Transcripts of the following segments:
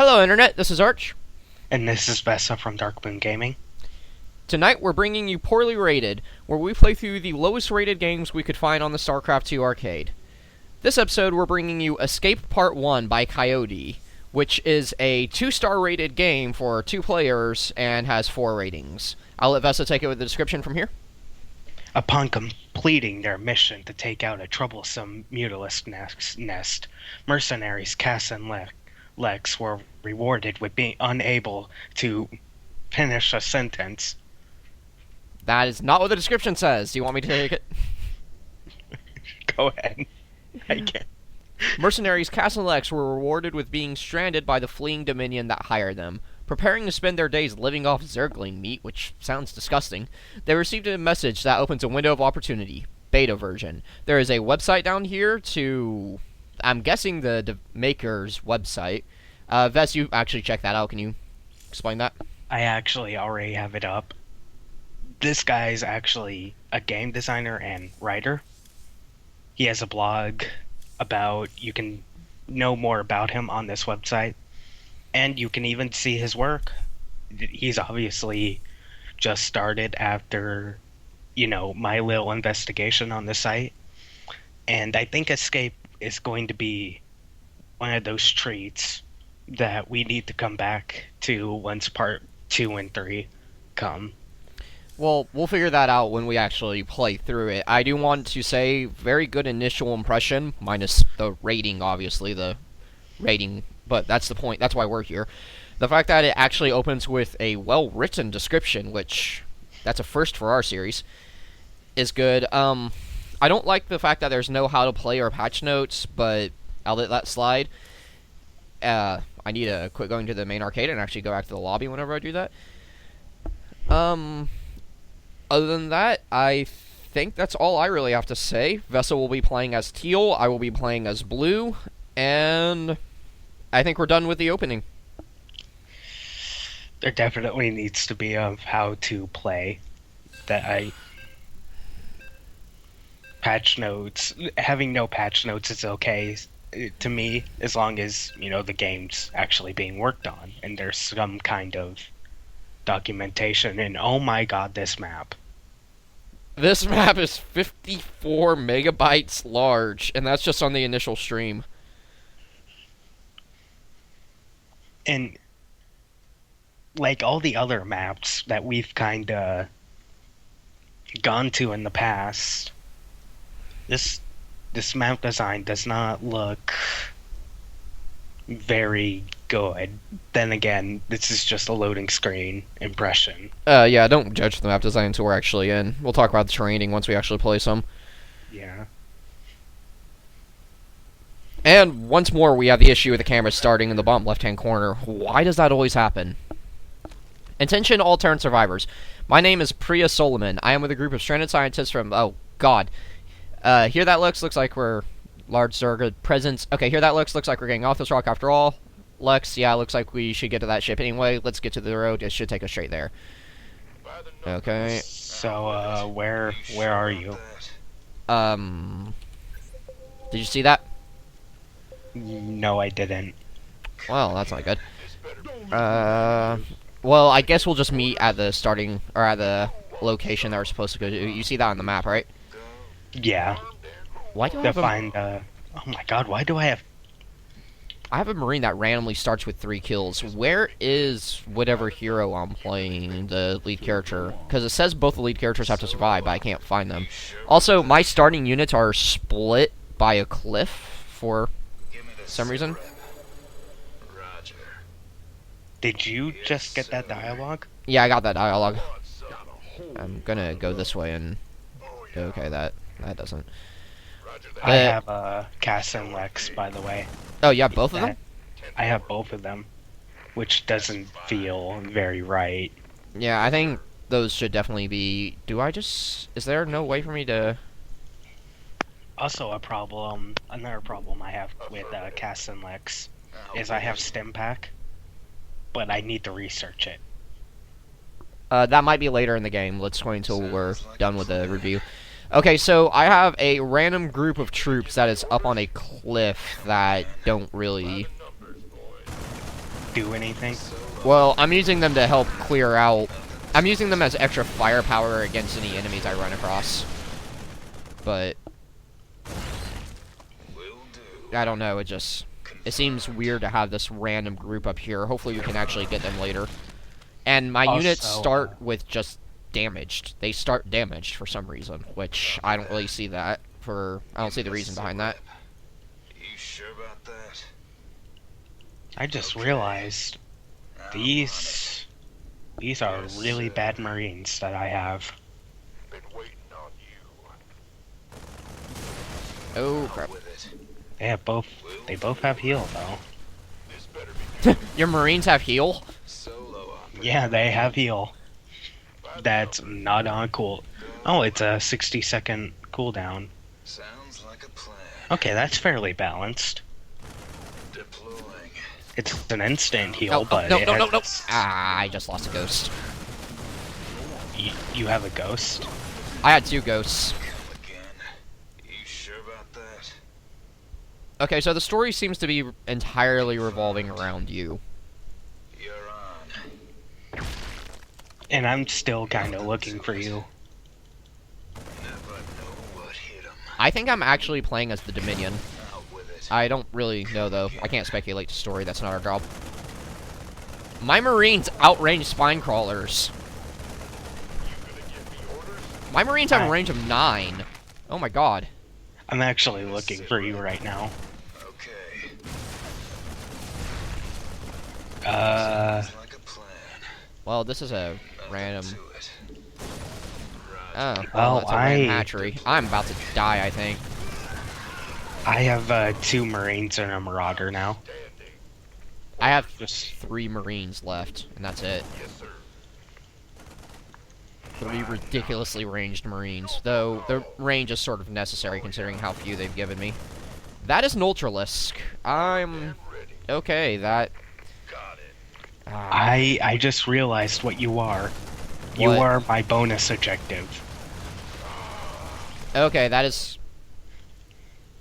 Hello Internet, this is Arch. And this is Vessardre from Darkmoon Gaming. Tonight we're bringing you Poorly Rated, where we play through the lowest rated games we could find on the Starcraft II Arcade. This episode we're bringing you Escape Part 1 by Coyote, which is a 2-star rated game for 2 players and has 4 ratings. I'll let Vessa take it with the description from here. Upon completing their mission to take out a troublesome mutalisk nest, mercenaries Cass and Lex were rewarded with being unable to finish a sentence. That is not what the description says. Do you want me to take it? Go ahead. I can't. Mercenaries Cass and Lex were rewarded with being stranded by the fleeing Dominion that hired them. Preparing to spend their days living off zergling meat, which sounds disgusting, they received a message that opens a window of opportunity. Beta version. There is a website down here to... I'm guessing the maker's website. Vess, you actually check that out. Can you explain that? I actually already have it up. This guy's actually a game designer and writer. He has a blog about... You can know more about him on this website. And you can even see his work. He's obviously just started after, my little investigation on the site. And I think Escape is going to be one of those treats that we need to come back to once part 2 and 3 come. Well, we'll figure that out when we actually play through it. I do want to say, very good initial impression, minus the rating, obviously, the rating, but that's the point, that's why we're here. The fact that it actually opens with a well-written description, which, that's a first for our series, is good. I don't like the fact that there's no how to play or patch notes, but I'll let that slide. I need to quit going to the main arcade and actually go back to the lobby whenever I do that. Other than that, I think that's all I really have to say. Vessa will be playing as Teal, I will be playing as Blue, and I think we're done with the opening. There definitely needs to be a how to play patch notes. Having no patch notes is okay to me, as long as, the game's actually being worked on and there's some kind of documentation. And oh my god, this map. This map is 54 megabytes large, and that's just on the initial stream. And like all the other maps that we've kinda gone to in the past, this map design does not look very good. Then again, this is just a loading screen impression. Yeah, don't judge the map design until we're actually in. We'll talk about the terraining once we actually play some. Yeah. And once more, we have the issue with the camera starting in the bottom left-hand corner. Why does that always happen? Attention all Terran survivors. My name is Priya Solomon. I am with a group of stranded scientists from... Oh, God. Here that looks like we're... Large Zerg presence. Okay, here that looks like we're getting off this rock after all. Lex, yeah, looks like we should get to that ship anyway. Let's get to the road. It should take us straight there. Okay. So, where are you? Did you see that? No, I didn't. Well, that's not good. Well, I guess we'll just meet at the starting, or at the location that we're supposed to go to. You see that on the map, right? Yeah. Why do I have oh my god, why do I have... I have a Marine that randomly starts with 3 kills. Where is whatever hero I'm playing, the lead character? Because it says both the lead characters have to survive, but I can't find them. Also, my starting units are split by a cliff for some reason. Did you just get that dialogue? Yeah, I got that dialogue. I'm gonna go this way and... Okay, that doesn't... I have Cass and Lex, by the way. Oh, you have both of them? I have both of them, which doesn't feel very right. Yeah, I think those should definitely be... Is there no way for me to... Also, another problem I have with Cass and Lex is I have Stim Pack, but I need to research it. That might be later in the game. Let's wait until we're done with the review. Okay, so I have a random group of troops that is up on a cliff that don't really do anything? Well, I'm using them to help clear out. I'm using them as extra firepower against any enemies I run across. But I don't know. It seems weird to have this random group up here. Hopefully, we can actually get them later. And my units start with just damaged. They start damaged for some reason, which I don't really see that. I don't see the reason behind that. You sure about that? I just realized these are really bad Marines that I have. Been waiting on you. Oh crap! They both have heal though. This better be Your Marines have heal? solo operation. Yeah, they have heal. That's not on cool. Oh, it's a 60-second cooldown. Sounds like a plan. Okay, that's fairly balanced. Deploying. It's an instant heal, No, but no, it no, no, no! has- Ah, I just lost a ghost. You have a ghost? I had 2 ghosts. Come again. You sure about that? Okay, so the story seems to be entirely revolving around you. You're on. And I'm still kind of looking for you. Never know what hit 'em. I think I'm actually playing as the Dominion. Out with it. I don't really know, though. I can't speculate the story. That's not our job. My Marines outrange spine crawlers. You gonna give me orders? My Marines have a range of 9. Oh my god. I'm actually looking for you right now. Okay. Uh, Like a plan. Well, this is a random... To it. Oh, Well, well, that's a random I- hatchery. I'm about to die, I think. I have 2 Marines and a Marauder now. I have Just 3 Marines left, and that's it. Yes, sir. 3 ridiculously ranged Marines, though the range is sort of necessary considering how few they've given me. That is an Ultralisk. I'm... Ready. Okay, that... Got it. I just realized what you are. You What? are my bonus objective. Okay, that is...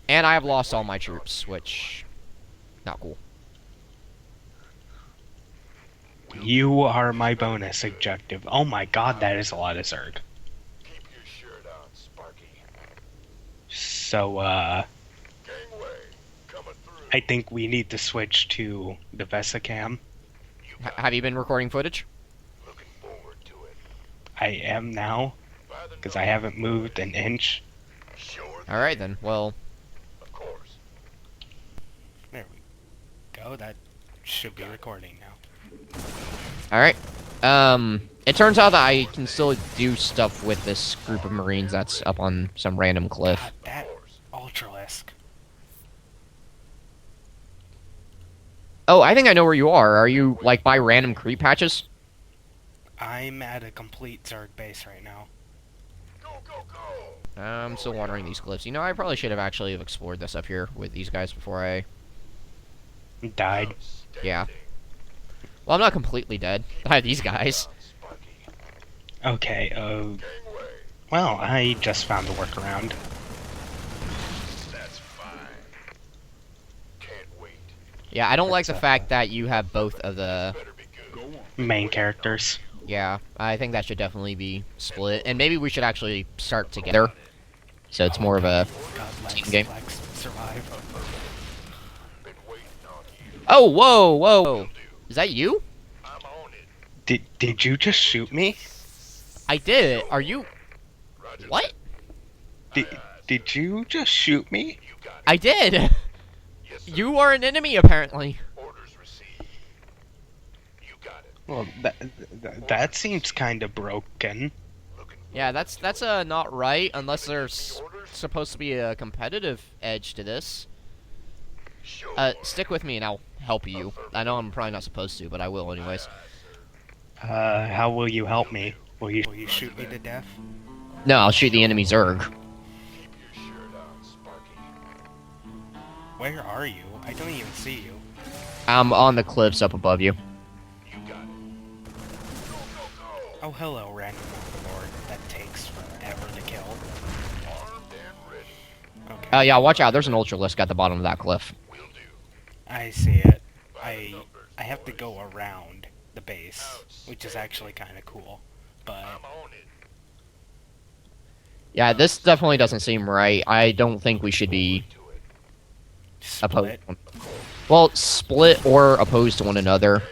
And I have lost all my troops, which... Not cool. You are my bonus objective. Oh my god, that is a lot of Zerg. Keep your shirt on, Sparky. So, Gangway. Coming through. I think we need to switch to the Vesicam. Have you been recording footage? Looking forward to it. I am now, By the because I haven't moved an inch. Sure. Alright then, well... Of course. There we go, that should be recording now. Alright. It turns out that I can still do stuff with this group of Marines that's up on some random cliff. God, that Ultralisk. Oh, I think I know where you are. Are you, like, by random creep patches? I'm at a complete Zerg base right now. Go, go, go. I'm still wandering these cliffs. You know, I probably should have actually have explored this up here with these guys before I... Died. Yeah. Well, I'm not completely dead. I have these guys. Okay, well, I just found a workaround. That's fine. Can't wait. Yeah, I don't like the fact that you have both of the... Better be good. Go on. Main characters. Yeah, I think that should definitely be split. And maybe we should actually start together. So it's more of a... God, Team game. Lex survive. Been waiting on you. Oh, whoa, whoa! Is that you? I'm on it. Did you just shoot me? I did. Are you... Roger. What? Did you just shoot me? You got it. I did! Yes, sir. You are an enemy, apparently. Orders received. You got it. Well, that seems kind of broken. Looking Yeah, that's not right, unless there's supposed to be a competitive edge to this. sure. Stick with me and I'll help you. I know I'm probably not supposed to, but I will anyways. How will you help me? Will you shoot me to death? No, I'll shoot the enemy Zerg. Keep your shirt on, Sparky. Where are you? I don't even see you. I'm on the cliffs up above you. You got it. Go, go, go. Oh, hello, random overlord. That takes forever to kill. Armed and ready. Okay. Yeah, watch out. There's an Ultralisk at the bottom of that cliff. Will do. I see it. I I have to go around the base, which is actually kind of cool. But Yeah, this definitely doesn't seem right. I don't think we should be opposed. split. Well, split or opposed to one another.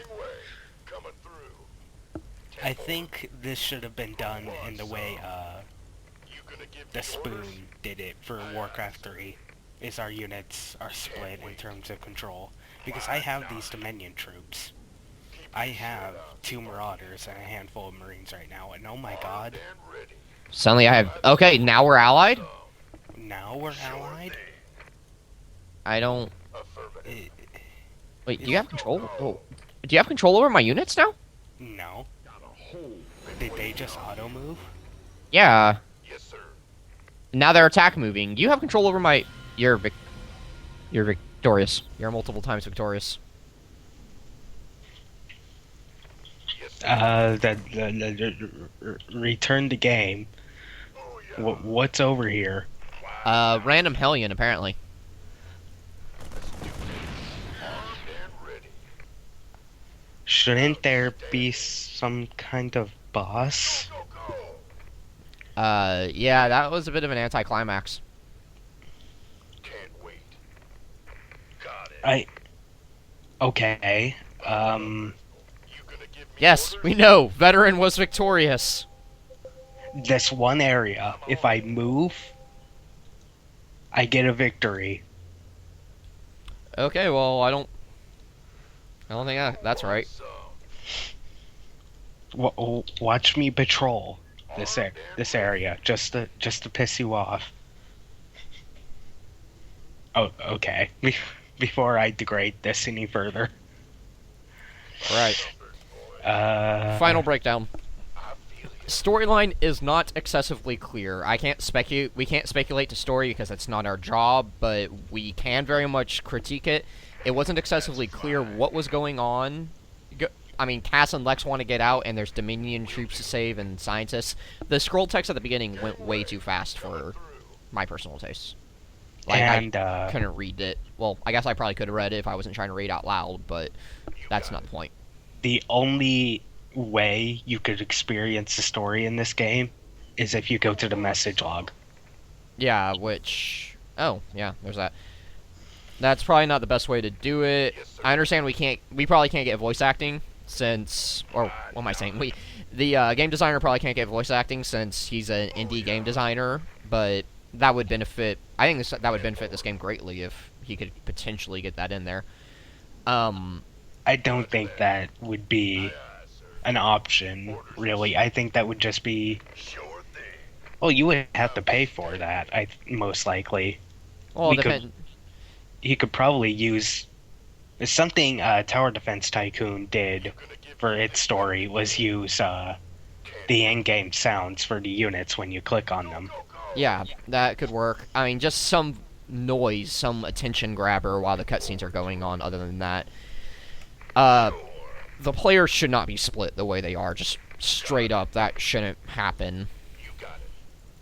I think this should have been done in the way the Spoon did it for Warcraft 3. Is our units are split in terms of control. Because I have these Dominion troops. I have 2 Marauders and a handful of Marines right now, and oh my god, Suddenly I have... Okay, now we're allied? now we're allied? I don't... I- Wait, do you have control? Oh. Do you have control over my units now? no. Did they just auto-move? Yeah. Now they're attack moving. You have control over my... You're victorious. You're multiple times victorious. Return to game. What's over here? Random Hellion, apparently. Shouldn't there be some kind of boss? Yeah, that was a bit of an anticlimax. Can't wait. Got it. Okay. You gonna give me Yes, we know. Veteran was victorious. This one area, if I move, I get a victory. Okay, well, I don't think that's right. Watch me patrol this area just to piss you off. Oh, okay. Before I degrade this any further. Right. Uh, Final breakdown. Storyline is not excessively clear. I can't speculate. We can't speculate to story because it's not our job, but we can very much critique it. It wasn't excessively clear what was going on. I mean, Cass and Lex want to get out, and there's Dominion troops to save and scientists. The scroll text at the beginning went way too fast for my personal taste. Like, I couldn't read it. Well, I guess I probably could have read it if I wasn't trying to read out loud, but that's not the point. the only way you could experience the story in this game is if you go to the message log. Yeah, which... Oh, yeah, there's that. That's probably not the best way to do it. I understand we probably can't get voice acting since... Or, what am I saying? The game designer probably can't get voice acting since he's an indie game designer, but that would benefit... I think that would benefit this game greatly if he could potentially get that in there. I don't think that would be an option, really. I think that would just be... Well, you would have to pay for that, most likely. Well, depend... He could probably use... Something Tower Defense Tycoon did for its story was use the in-game sounds for the units when you click on them. Yeah, that could work. I mean, just some noise, some attention grabber while the cutscenes are going on, other than that. The players should not be split the way they are, just straight up. That shouldn't happen.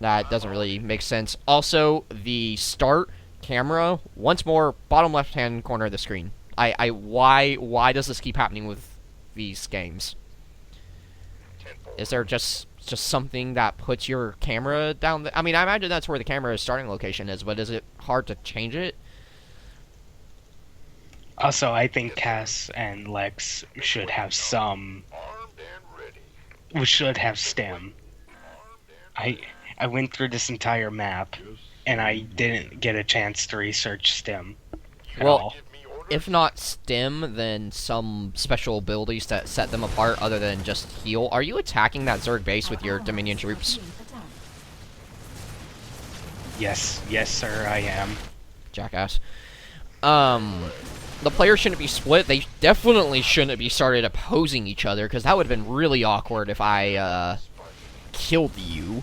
That doesn't really make sense. Also, the start camera, once more, bottom left-hand corner of the screen. Why does this keep happening with these games? Is there just something that puts your camera down? I mean, I imagine that's where the camera's starting location is, but is it hard to change it? Also, I think Cass and Lex should have some... We should have STEM. I went through this entire map, and I didn't get a chance to research STEM at all. If not STEM, then some special abilities that set them apart other than just heal. Are you attacking that Zerg base with your Dominion troops? Yes, sir, I am. Jackass. The players shouldn't be split. They definitely shouldn't be started opposing each other, because that would have been really awkward if I, killed you.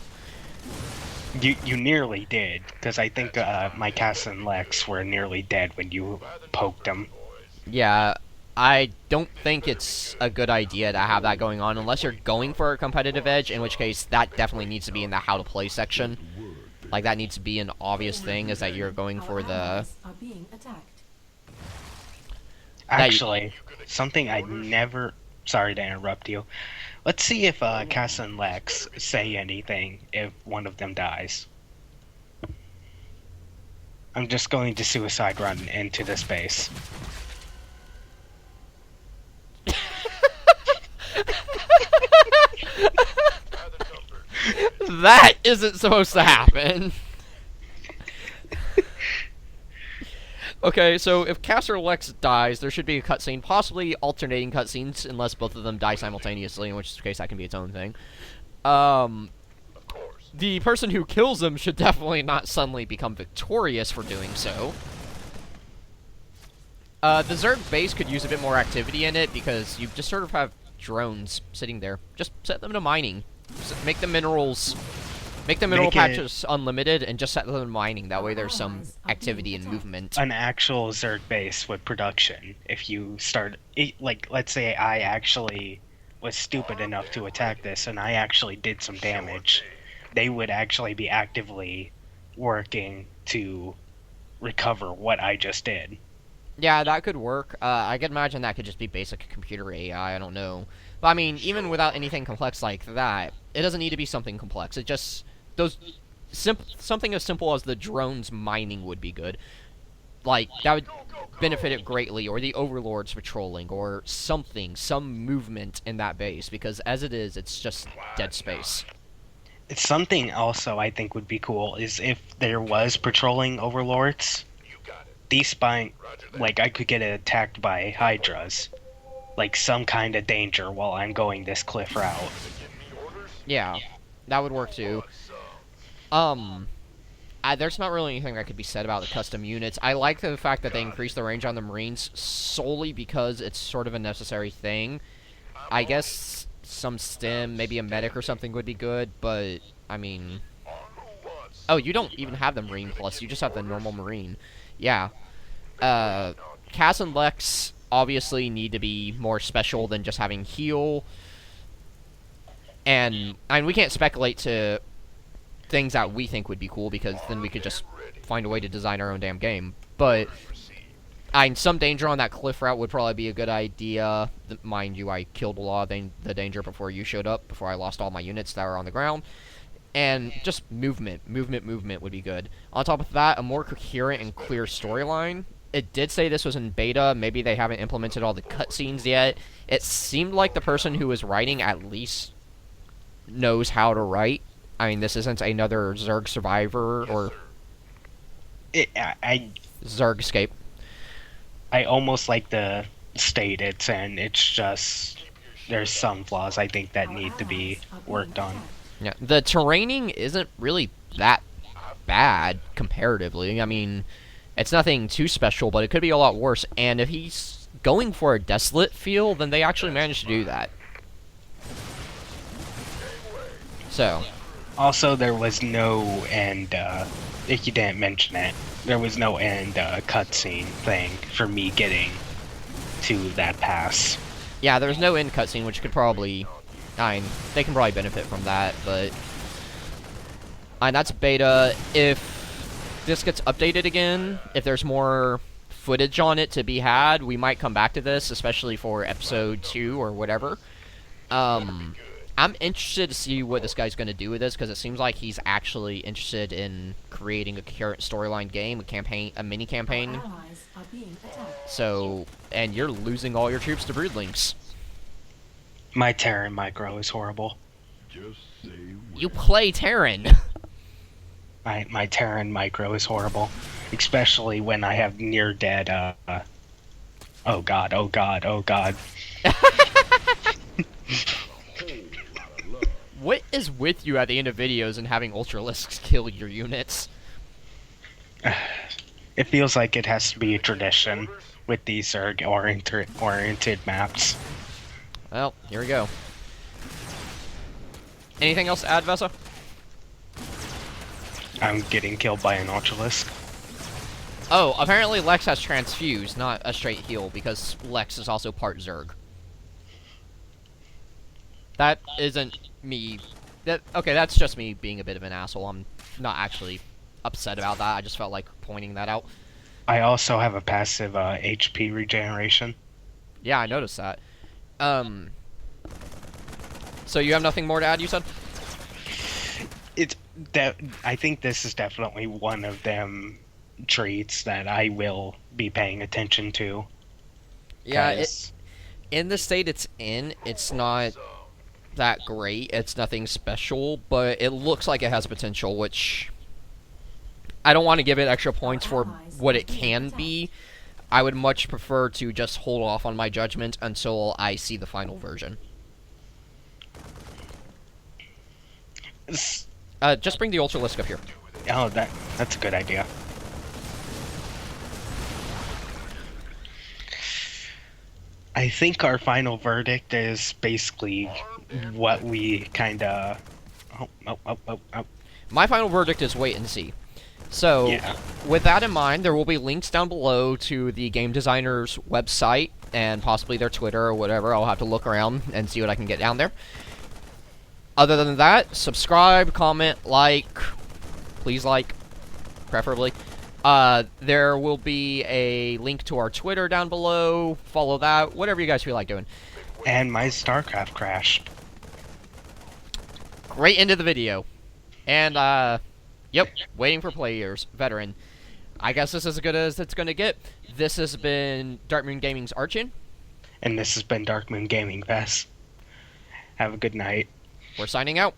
You nearly did, because I think my Cass and Lex were nearly dead when you poked them. Yeah, I don't think it's a good idea to have that going on unless you're going for a competitive edge, in which case that definitely needs to be in the how to play section. Like, that needs to be an obvious thing, is that you're going for the... Actually, something I never. Sorry to interrupt you. Let's see if Cass and Lex say anything if one of them dies. I'm just going to suicide run into the space. That isn't supposed to happen. Okay, so if Cass or Lex dies, there should be a cutscene, possibly alternating cutscenes, unless both of them die simultaneously, in which case that can be its own thing. The person who kills them should definitely not suddenly become victorious for doing so. The Zerg base could use a bit more activity in it, because you just sort of have drones sitting there. Just set them to mining. Make the mineral patches unlimited and just set them to mining. That way there's some activity and movement. An actual Zerg base with production. If you start, like, let's say I actually was stupid enough to attack this and I actually did some damage, they would actually be actively working to recover what I just did. Yeah, that could work. I could imagine that could just be basic computer AI, I don't know. But I mean, even without anything complex like that, it doesn't need to be something complex. It just, something as simple as the drones mining would be good. Like, that would benefit it greatly, or the overlords patrolling, or something, some movement in that base, because as it is, it's just dead space. Something also I think would be cool is if there was patrolling overlords, despawn, like I could get attacked by hydras, like some kind of danger while I'm going this cliff route. Yeah, that would work too. There's not really anything that could be said about the custom units. I like the fact that they increase the range on the Marines solely because it's sort of a necessary thing. I guess some stim, maybe a medic or something would be good, but, I mean... Oh, you don't even have the Marine Plus, you just have the normal Marine. Yeah. Cass and Lex obviously need to be more special than just having heal. And we can't speculate to things that we think would be cool, because then we could just find a way to design our own damn game. But some danger on that cliff route would probably be a good idea. Mind you, I killed a lot of the danger before you showed up, before I lost all my units that were on the ground. And just movement would be good. On top of that, a more coherent and clear storyline. It did say this was in beta. Maybe they haven't implemented all the cutscenes yet. It seemed like the person who was writing at least knows how to write. I mean, this isn't another Zerg Survivor or Zerg Escape. I almost like the state it's in. It's just there's some flaws I think that need to be worked on. Yeah, the terraining isn't really that bad comparatively. I mean, it's nothing too special, but it could be a lot worse. And if he's going for a desolate feel, then they actually managed to do that. So. Also, there was no end, if you didn't mention it, there was no end cutscene thing for me getting to that pass. Yeah, there was no end cutscene, which could probably... I mean, they can probably benefit from that, but... that's beta. If this gets updated again, if there's more footage on it to be had, we might come back to this, especially for episode 2 or whatever. I'm interested to see what this guy's going to do with this, because it seems like he's actually interested in creating a coherent storyline game, a mini campaign. So, and you're losing all your troops to broodlings. My Terran micro is horrible. You play Terran. My Terran micro is horrible, especially when I have near dead. Oh god! Oh god! Oh god! What is with you at the end of videos and having Ultralisks kill your units? It feels like it has to be a tradition with these Zerg-oriented maps. Well, here we go. Anything else to add, Vessa? I'm getting killed by an Ultralisk. Oh, apparently Lex has transfuse, not a straight heal, because Lex is also part Zerg. That isn't me. Okay, that's just me being a bit of an asshole. I'm not actually upset about that. I just felt like pointing that out. I also have a passive HP regeneration. Yeah, I noticed that. So you have nothing more to add, you said? It's that I think this is definitely one of them traits that I will be paying attention to. Yeah, 'Cause in the state it's in, it's not that great. It's nothing special, but it looks like it has potential, which I don't want to give it extra points for what it can be. I would much prefer to just hold off on my judgment until I see the final version. s- Just bring the Ultralisk up here. oh, that's a good idea. I think our final verdict is basically what we kind of. Oh. My final verdict is wait and see. So, Yeah. with that in mind, there will be links down below to the game designer's website and possibly their Twitter or whatever. I'll have to look around and see what I can get down there. Other than that, subscribe, comment, like. Please like, preferably. There will be a link to our Twitter down below. Follow that. Whatever you guys feel like doing. And my StarCraft crashed. Great end of the video. And, yep, waiting for players. Veteran. I guess this is as good as it's going to get. This has been Darkmoon Gaming's Archien. And this has been Darkmoon Gaming Vess. Have a good night. We're signing out.